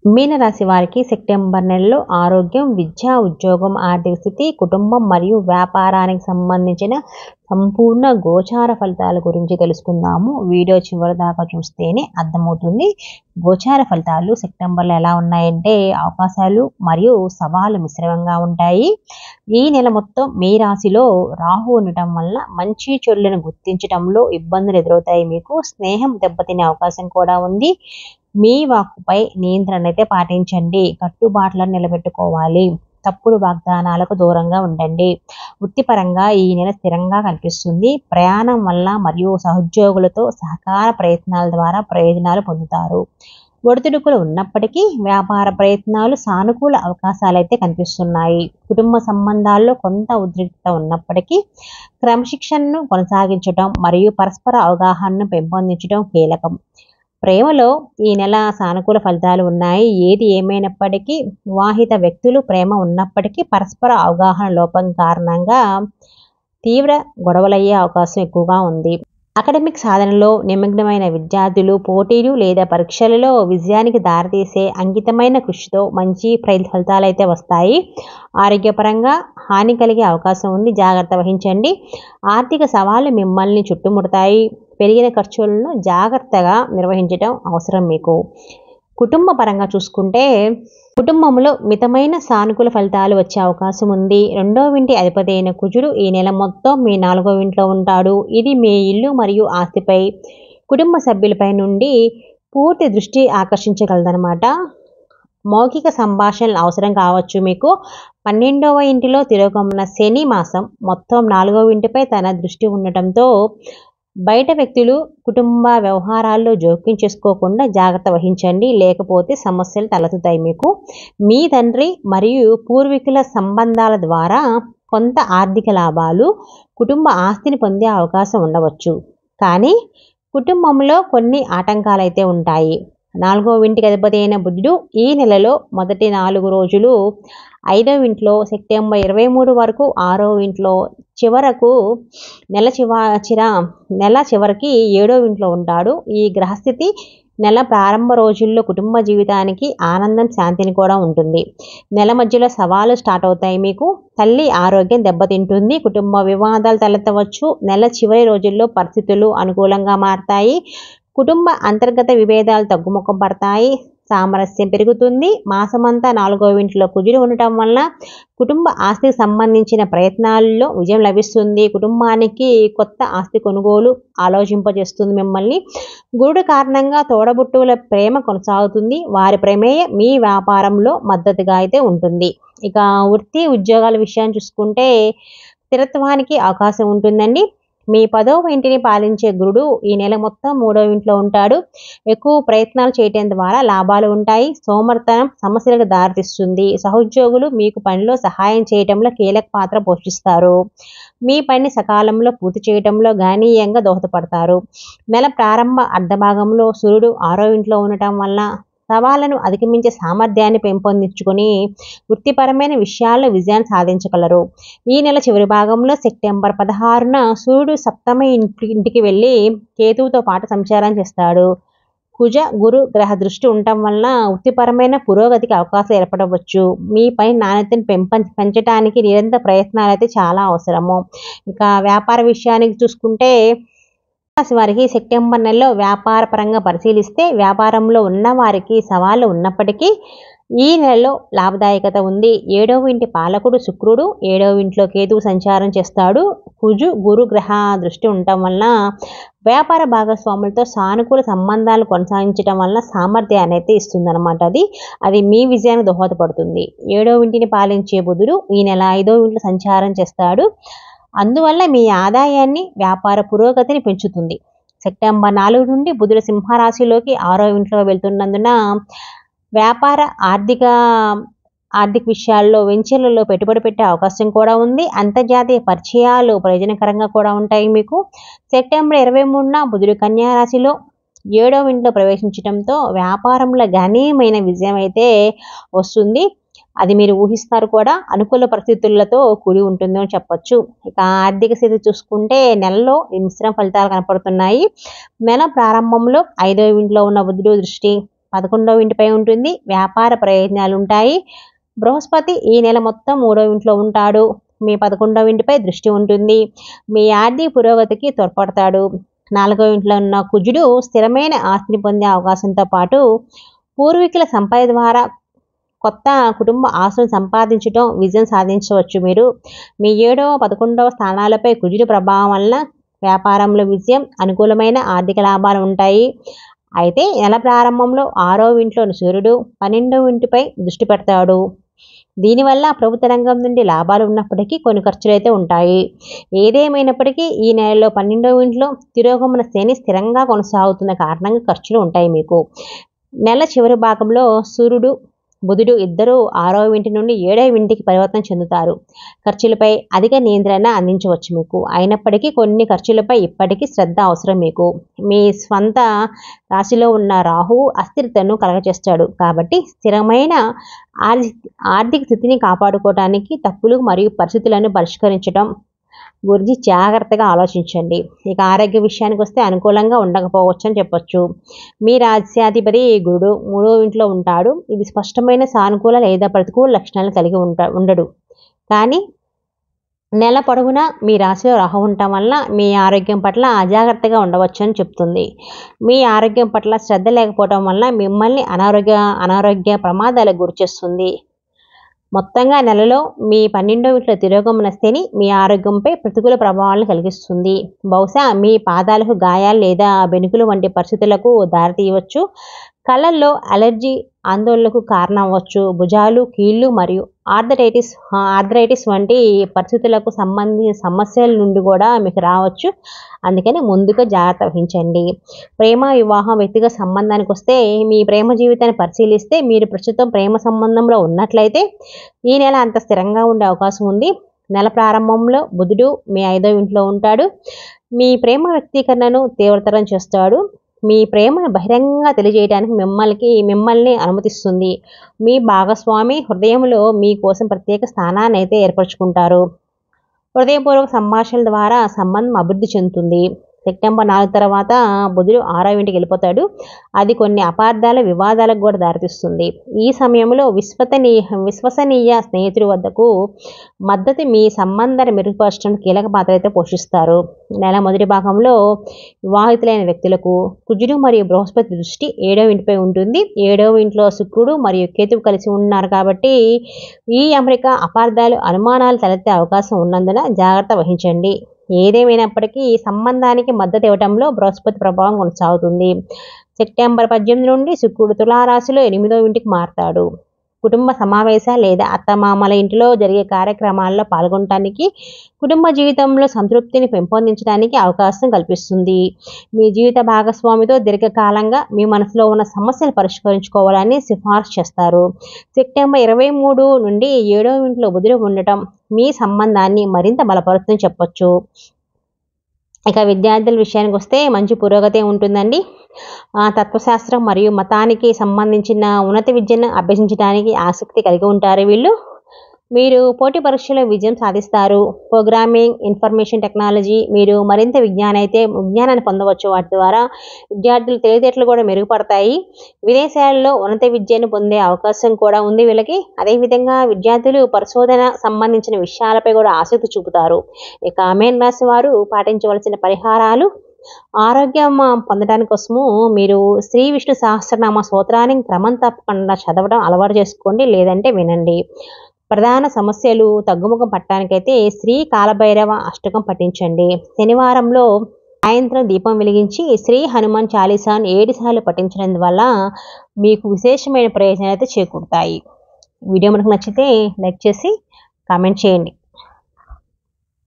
మీనరాశి వారికి సెప్టెంబర్ నెలలో ఆరోగ్యం, విద్య, ఉద్యోగం, ఆర్థిక స్థితి, కుటుంబం మరియు వ్యాపారానికి సంబంధించిన సంపూర్ణ గోచార ఫలితాల గురించి తెలుసుకుందాము. వీడియో చివరి దాకా చూస్తేనే అర్థమవుతుంది. గోచార ఫలితాలు సెప్టెంబర్లో ఎలా ఉన్నాయంటే అవకాశాలు మరియు సవాలు మిశ్రమంగా ఉంటాయి. ఈ నెల మొత్తం మీ రాశిలో రాహు ఉండటం వల్ల మంచి చెడులను గుర్తించడంలో ఇబ్బందులు ఎదురవుతాయి. మీకు స్నేహం దెబ్బతినే అవకాశం కూడా ఉంది. మీ వాక్కుపై నియంత్రణ అయితే పాటించండి. కట్టుబాట్లను నిలబెట్టుకోవాలి. తప్పుడు వాగ్దానాలకు దూరంగా ఉండండి. వృత్తిపరంగా ఈ నెల స్థిరంగా కనిపిస్తుంది. ప్రయాణం వల్ల మరియు సహోద్యోగులతో సహకార ప్రయత్నాల ద్వారా ప్రయోజనాలు పొందుతారు. ఒడిదుడుకులు ఉన్నప్పటికీ వ్యాపార ప్రయత్నాలు సానుకూల అవకాశాలు అయితే కనిపిస్తున్నాయి. కుటుంబ సంబంధాల్లో కొంత ఉద్రిక్తత ఉన్నప్పటికీ క్రమశిక్షణను కొనసాగించడం మరియు పరస్పర అవగాహనను పెంపొందించడం కీలకం. ప్రేమలో ఈ నెల సానుకూల ఫలితాలు ఉన్నాయి. ఏది ఏమైనప్పటికీ వివాహిత వ్యక్తులు ప్రేమ ఉన్నప్పటికీ పరస్పర అవగాహన లోపం కారణంగా తీవ్ర గొడవలయ్యే అవకాశం ఎక్కువగా ఉంది. అకాడమిక్ సాధనలో నిమగ్నమైన విద్యార్థులు పోటీలు లేదా పరీక్షలలో విజయానికి దారితీసే అంకితమైన కృషితో మంచి ఫలితాలు అయితే వస్తాయి. ఆరోగ్యపరంగా హాని కలిగే అవకాశం ఉంది. జాగ్రత్త వహించండి. ఆర్థిక సవాళ్లు మిమ్మల్ని చుట్టుముడతాయి. పెరిగిన ఖర్చులను జాగ్రత్తగా నిర్వహించడం అవసరం మీకు. కుటుంబ పరంగా చూసుకుంటే కుటుంబంలో మితమైన సానుకూల ఫలితాలు వచ్చే అవకాశం ఉంది. 2వ ఇంటి అధిపతి అయిన కుజుడు ఈ నెల మొత్తం మీ 4వ ఇంట్లో ఉంటాడు. ఇది మీ ఇల్లు మరియు ఆస్తిపై, కుటుంబ సభ్యులపై నుండి పూర్తి దృష్టి ఆకర్షించగలదనమాట. మౌఖిక సంభాషణలు అవసరం కావచ్చు మీకు. 12వ ఇంటిలో తిరోగమన శని మాసం మొత్తం 4వ ఇంటిపై తన దృష్టి ఉండటంతో బయట వ్యక్తులు కుటుంబ వ్యవహారాల్లో జోక్యం చేసుకోకుండా జాగ్రత్త వహించండి. లేకపోతే సమస్యలు తలెత్తుతాయి మీకు. మీ తండ్రి మరియు పూర్వీకుల సంబంధాల ద్వారా కొంత ఆర్థిక లాభాలు, కుటుంబ ఆస్తిని పొందే అవకాశం ఉండవచ్చు. కానీ కుటుంబంలో కొన్ని ఆటంకాలు అయితే ఉంటాయి. 4వ ఇంటికి అధిపతి అయిన బుధుడు ఈ నెలలో మొదటి 4 రోజులు 5వ ఇంట్లో, సెప్టెంబర్ 23 వరకు 6వ ఇంట్లో, చివరకు నెల చివరికి 7వ ఇంట్లో ఉంటాడు. ఈ గ్రహస్థితి నెల ప్రారంభ రోజుల్లో కుటుంబ జీవితానికి ఆనందం, శాంతిని కూడా ఉంటుంది. నెల మధ్యలో సవాలు స్టార్ట్ అవుతాయి మీకు. తల్లి ఆరోగ్యం దెబ్బతింటుంది. కుటుంబ వివాదాలు తలెత్తవచ్చు. నెల చివరి రోజుల్లో పరిస్థితులు అనుకూలంగా మారతాయి. కుటుంబ అంతర్గత విభేదాలు తగ్గుముఖం పడతాయి. సామరస్యం పెరుగుతుంది. మాసమంతా 4వ ఇంట్లో కుజుడు ఉండటం వల్ల కుటుంబ ఆస్తికి సంబంధించిన ప్రయత్నాల్లో విజయం లభిస్తుంది. కుటుంబానికి కొత్త ఆస్తి కొనుగోలు ఆలోచింపజేస్తుంది మిమ్మల్ని. గురుడు కారణంగా తోడబుట్టువుల ప్రేమ కొనసాగుతుంది. వారి ప్రమేయం మీ వ్యాపారంలో మద్దతుగా అయితే ఉంటుంది. ఇక వృత్తి ఉద్యోగాల విషయాన్ని చూసుకుంటే స్థిరత్వానికి అవకాశం ఉంటుందండి. మీ 10వ ఇంటిని పాలించే గురుడు ఈ నెల మొత్తం 3వ ఇంట్లో ఉంటాడు. ఎక్కువ ప్రయత్నాలు చేయటం ద్వారా లాభాలు ఉంటాయి. సోమర్తనం సమస్యలకు దారితీస్తుంది. సహోద్యోగులు మీకు పనిలో సహాయం చేయటంలో కీలక పాత్ర పోషిస్తారు. మీ పని సకాలంలో పూర్తి చేయటంలో గణనీయంగా దోహదపడతారు. నెల ప్రారంభ అర్ధభాగంలో సూర్యుడు 6వ ఇంట్లో ఉండటం వల్ల సవాళ్లను అధిగమించే సామర్థ్యాన్ని పెంపొందించుకొని వృత్తిపరమైన విషయాల్లో విజయాన్ని సాధించగలరు. ఈ నెల చివరి భాగంలో సెప్టెంబర్ 16న సూర్యుడు 7వ ఇంటికి వెళ్ళి కేతువుతో పాటు సంచారం చేస్తాడు. కుజ గురు గ్రహ దృష్టి ఉండటం వల్ల వృత్తిపరమైన పురోగతికి అవకాశం ఏర్పడవచ్చు. మీ పని నాణ్యతను పెంచడానికి నిరంతర ప్రయత్నాలు అయితే చాలా అవసరము. ఇక వ్యాపార విషయానికి చూసుకుంటే రాశి వారికి సెప్టెంబర్ నెలలో వ్యాపార పరంగా పరిశీలిస్తే వ్యాపారంలో ఉన్న వారికి సవాళ్లు ఉన్నప్పటికీ ఈ నెలలో లాభదాయకత ఉంది. 7వ ఇంటి పాలకుడు శుక్రుడు 7వ ఇంట్లో కేతువు సంచారం చేస్తాడు. కుజు గురు గ్రహ దృష్టి ఉండటం వల్ల వ్యాపార భాగస్వాములతో సానుకూల సంబంధాలు కొనసాగించడం వల్ల సామర్థ్యాన్ని అయితే ఇస్తుందన్నమాట. అది మీ విజయానికి దోహదపడుతుంది. 7వ ఇంటిని పాలించే బుధుడు ఈ నెల 5వ ఇంట్లో సంచారం చేస్తాడు. అందువల్ల మీ ఆదాయాన్ని, వ్యాపార పురోగతిని పెంచుతుంది. సెప్టెంబర్ 4 నుండి బుధుడు సింహరాశిలోకి 6వ ఇంట్లో వెళ్తున్నందున వ్యాపార ఆర్థిక విషయాల్లో వెంచర్లలో పెట్టుబడి పెట్టే అవకాశం కూడా ఉంది. అంతర్జాతీయ పరిచయాలు ప్రయోజనకరంగా కూడా ఉంటాయి మీకు. సెప్టెంబర్ 23న బుధుడు కన్యా రాశిలో 7వ ఇంట్లో ప్రవేశించడంతో వ్యాపారంలో గణనీయమైన విజయం అయితే వస్తుంది. అది మీరు ఊహిస్తారు కూడా. అనుకూల పరిస్థితులతో కూడి ఉంటుంది అని చెప్పొచ్చు. ఇక ఆర్థిక స్థితి చూసుకుంటే నెలలో మిశ్రమ ఫలితాలు కనపడుతున్నాయి. నెల ప్రారంభంలో 5వ ఇంట్లో ఉన్న బుధుడు దృష్టి 11వ ఇంటిపై ఉంటుంది. వ్యాపార ప్రయోజనాలు ఉంటాయి. బృహస్పతి ఈ నెల మొత్తం 3వ ఇంట్లో ఉంటాడు. మీ 11వ ఇంటిపై దృష్టి ఉంటుంది. మీ ఆర్థిక పురోగతికి తోడ్పడతాడు. 4వ ఇంట్లో ఉన్న కుజుడు స్థిరమైన ఆస్తిని పొందే అవకాశంతో పాటు పూర్వీకుల సంపద ద్వారా కొత్త కుటుంబ ఆస్తులను సంపాదించడం, విజయం సాధించవచ్చు. మీరు మీ 7వ 11వ స్థానాలపై కుజుడు ప్రభావం వలన వ్యాపారంలో విజయం, అనుకూలమైన ఆర్థిక లాభాలు ఉంటాయి. అయితే నెల ప్రారంభంలో 6వ ఇంట్లోని సూర్యుడు 12వ ఇంటిపై దృష్టి పెడతాడు. దీనివల్ల ప్రభుత్వ రంగం నుండి లాభాలు ఉన్నప్పటికీ కొన్ని ఖర్చులు అయితే ఉంటాయి. ఏదేమైనప్పటికీ ఈ నెలలో 12వ ఇంట్లో తిరోగమన శ్రేణి స్థిరంగా కొనసాగుతున్న కారణంగా ఖర్చులు ఉంటాయి మీకు. నెల చివరి భాగంలో సూర్యుడు, బుధుడు ఇద్దరూ 6వ ఇంటి నుండి 7వ ఇంటికి పరివర్తన చెందుతారు. ఖర్చులపై అధిక నియంత్రణ అందించవచ్చు మీకు. అయినప్పటికీ కొన్ని ఖర్చులపై ఇప్పటికీ శ్రద్ధ అవసరం మీకు. మీ స్వంత రాశిలో ఉన్న రాహువు అస్థిరతను కలగచేస్తాడు. కాబట్టి స్థిరమైన ఆర్థిక స్థితిని కాపాడుకోవడానికి తప్పులు మరియు పరిస్థితులను పరిష్కరించడం గురించి జాగ్రత్తగా ఆలోచించండి. ఇక ఆరోగ్య విషయానికి వస్తే అనుకూలంగా ఉండకపోవచ్చు అని చెప్పొచ్చు. మీ రాజ్యాధిపతి గురుడు 3వ ఇంట్లో ఉంటాడు. ఇది స్పష్టమైన సానుకూల లేదా ప్రతికూల లక్షణాలు కలిగి ఉండడు. కానీ నెల పొడవునా మీ రాశిలో రాహు ఉండటం వల్ల మీ ఆరోగ్యం పట్ల అజాగ్రత్తగా ఉండవచ్చు అని చెప్తుంది. మీ ఆరోగ్యం పట్ల శ్రద్ధ లేకపోవడం వల్ల మిమ్మల్ని అనారోగ్య ప్రమాదాలకు గురిచేస్తుంది. మొత్తంగా నెలలో మీ 12వ ఇంట్లో తిరోగమన స్థితి మీ ఆరోగ్యంపై ప్రతికూల ప్రభావాలను కలిగిస్తుంది. బహుశా మీ పాదాలకు గాయాలు లేదా బెణుకులు వంటి పరిస్థితులకు దారితీయవచ్చు. కళ్ళల్లో అలర్జీ ఆందోళనకు కారణం అవ్వచ్చు. భుజాలు, కీళ్ళు మరియు ఆర్థరైటిస్ వంటి పరిస్థితులకు సంబంధించిన సమస్యల నుండి కూడా మీకు రావచ్చు. అందుకని ముందుగా జాగ్రత్త వహించండి. ప్రేమ, వివాహం, వ్యక్తిగత సంబంధానికి వస్తే మీ ప్రేమ జీవితాన్ని పరిశీలిస్తే మీరు ప్రస్తుతం ప్రేమ సంబంధంలో ఉన్నట్లయితే ఈ నెల అంత స్థిరంగా ఉండే అవకాశం ఉంది. నెల ప్రారంభంలో బుధుడు మీ 5వ ఇంట్లో ఉంటాడు. మీ ప్రేమ వ్యక్తీకరణను తీవ్రతరం చేస్తాడు. మీ ప్రేమను బహిరంగంగా తెలియజేయడానికి మిమ్మల్ని అనుమతిస్తుంది. మీ భాగస్వామి హృదయంలో మీ కోసం ప్రత్యేక స్థానాన్ని అయితే ఏర్పరచుకుంటారు. హృదయపూర్వక సంభాషణల ద్వారా సంబంధం అభివృద్ధి చెందుతుంది. సెప్టెంబర్ 4 తర్వాత బుధుడు 6వ ఇంటికి వెళ్ళిపోతాడు. అది కొన్ని అపార్థాల, వివాదాలకు కూడా దారితీస్తుంది. ఈ సమయంలో విశ్వసనీయ స్నేహితుడి వద్దకు మద్దతు మీ సంబంధాన్ని మెరుగుపరచడం కీలక పాత్ర అయితే పోషిస్తారు. నెల మొదటి భాగంలో వివాహితులైన వ్యక్తులకు కుజుడు మరియు బృహస్పతి దృష్టి 7వ ఇంటిపై ఉంటుంది. 7వ ఇంట్లో శుక్రుడు మరియు కేతువు కలిసి ఉన్నారు కాబట్టి ఈ అమరిక అపార్థాలు, అనుమానాలు తలెత్తే అవకాశం ఉన్నందున జాగ్రత్త వహించండి. ఏదేమైనప్పటికీ ఈ సంబంధానికి మద్దతు ఇవ్వడంలో బృహస్పతి ప్రభావం కొనసాగుతుంది. సెప్టెంబర్ 18 నుండి శుక్రుడు తులారాశిలో 8వ ఇంటికి మారతాడు. కుటుంబ సమావేశాలు లేదా అత్తమామల ఇంటిలో జరిగే కార్యక్రమాల్లో పాల్గొనడానికి, కుటుంబ జీవితంలో సంతృప్తిని పెంపొందించడానికి అవకాశం కల్పిస్తుంది. మీ జీవిత భాగస్వామితో దీర్ఘకాలంగా మీ మనసులో ఉన్న సమస్యలు పరిష్కరించుకోవాలని సిఫార్సు చేస్తారు. సెప్టెంబర్ 23 నుండి 7వ ఇంట్లో బుధుడు ఉండటం మీ సంబంధాన్ని మరింత బలపరుస్తుందని చెప్పొచ్చు. ఇక విద్యార్థుల విషయానికి వస్తే మంచి పురోగతి ఉంటుందండి. తత్వశాస్త్రం మరియు మతానికి సంబంధించిన ఉన్నత విద్యను అభ్యసించడానికి ఆసక్తి కలిగి ఉంటారు వీళ్ళు. మీరు పోటీ పరీక్షలో విజయం సాధిస్తారు. ప్రోగ్రామింగ్, ఇన్ఫర్మేషన్ టెక్నాలజీ, మీరు మరింత విజ్ఞానాన్ని పొందవచ్చు. వాటి ద్వారా విద్యార్థులు తెలివితేటలు కూడా మెరుగుపడతాయి. విదేశాలలో ఉన్నత విద్యను పొందే అవకాశం కూడా ఉంది వీళ్ళకి. అదేవిధంగా విద్యార్థులు పరిశోధన సంబంధించిన విషయాలపై కూడా ఆసక్తి చూపుతారు. ఇక మేన్ రాశి వారు పాటించవలసిన పరిహారాలు: ఆరోగ్యం పొందడానికి కోసము మీరు శ్రీ విష్ణు సహస్రనామ స్తోత్రాన్ని క్రమం తప్పకుండా చదవడం అలవాటు చేసుకోండి, లేదంటే వినండి. ప్రధాన సమస్యలు తగ్గుముఖం పట్టడానికైతే శ్రీ కాలభైరవ అష్టకం పఠించండి. శనివారంలో సాయంత్రం దీపం వెలిగించి శ్రీ హనుమాన్ చాలీసాను 7 సార్లు పఠించడం వల్ల మీకు విశేషమైన ప్రయోజనాలు అయితే చేకూరుతాయి. వీడియో మనకు నచ్చితే లైక్ చేసి కామెంట్ చేయండి.